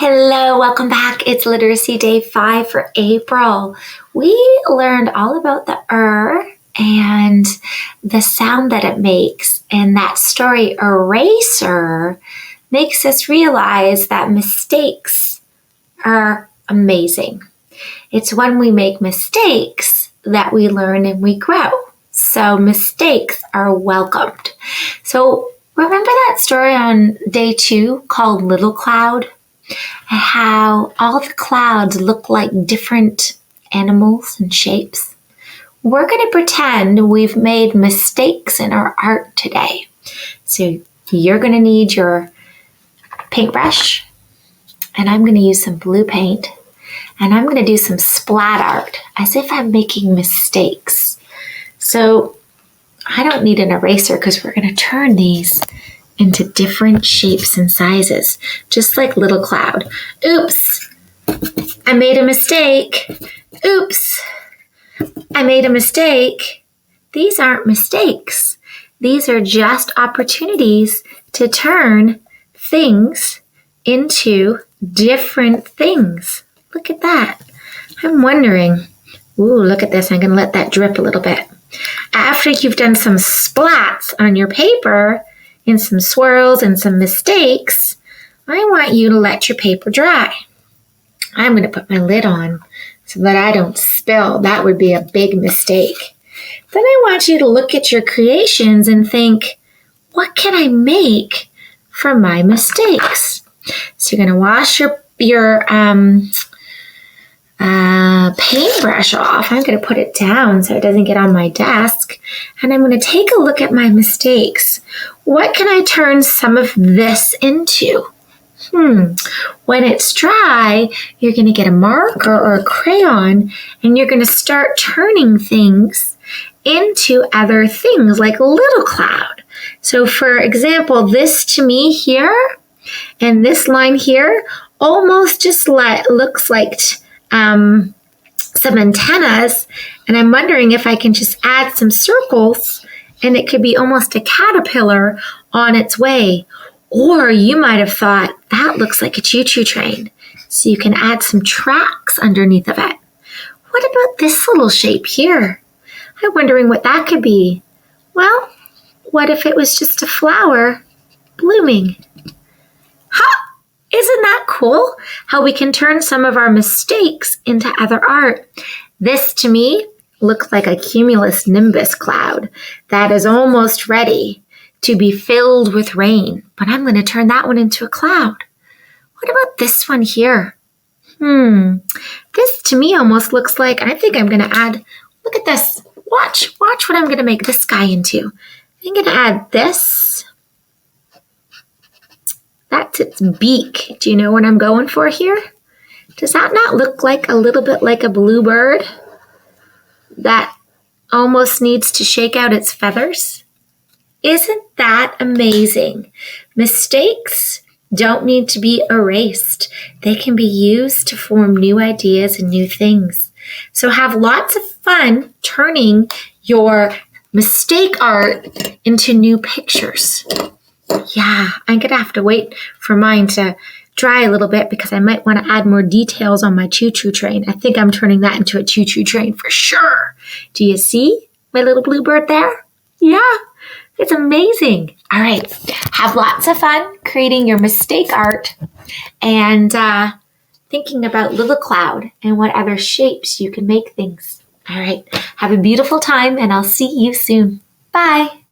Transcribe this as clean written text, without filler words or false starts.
Hello, welcome back. It's Literacy Day 5 for April. We learned all about the and the sound that it makes. And that story, eraser, makes us realize that mistakes are amazing. It's when we make mistakes that we learn and we grow. So mistakes are welcomed. So remember that story on day 2 called Little Cloud? And how all the clouds look like different animals and shapes. We're going to pretend we've made mistakes in our art today. So you're going to need your paintbrush, and I'm going to use some blue paint, and I'm going to do some splat art as if I'm making mistakes. So I don't need an eraser because we're going to turn these into different shapes and sizes, just like Little Cloud. Oops, I made a mistake. Oops, I made a mistake. These aren't mistakes. These are just opportunities to turn things into different things. Look at that. I'm wondering, look at this. I'm going to let that drip a little bit. After you've done some splats on your paper, and some swirls and some mistakes, I want you to let your paper dry. I'm going to put my lid on so that I don't spill. That would be a big mistake. Then I want you to look at your creations and think, what can I make from my mistakes? So you're going to wash your paintbrush off. I'm going to put it down so it doesn't get on my desk. And I'm going to take a look at my mistakes. What can I turn some of this into? When it's dry, you're going to get a marker or a crayon, and you're going to start turning things into other things like Little Cloud. So for example, this to me here and this line here almost just looks like some antennas, and I'm wondering if I can just add some circles and it could be almost a caterpillar on its way. Or you might have thought that looks like a choo-choo train, so you can add some tracks underneath of it. What about this little shape here? I'm wondering what that could be. Well, what if it was just a flower blooming? Isn't that cool? How we can turn some of our mistakes into other art. This, to me, looks like a cumulus nimbus cloud that is almost ready to be filled with rain. But I'm going to turn that one into a cloud. What about this one here? This, to me, almost looks like, I think I'm going to add, look at this. Watch what I'm going to make this guy into. I'm going to add this. That's its beak. Do you know what I'm going for here? Does that not look like a little bit like a bluebird that almost needs to shake out its feathers? Isn't that amazing? Mistakes don't need to be erased. They can be used to form new ideas and new things. So have lots of fun turning your mistake art into new pictures. Yeah, I'm going to have to wait for mine to dry a little bit because I might want to add more details on my choo-choo train. I think I'm turning that into a choo-choo train for sure. Do you see my little bluebird there? Yeah, it's amazing. All right, have lots of fun creating your mistake art and thinking about Little Cloud and what other shapes you can make things. All right, have a beautiful time, and I'll see you soon. Bye.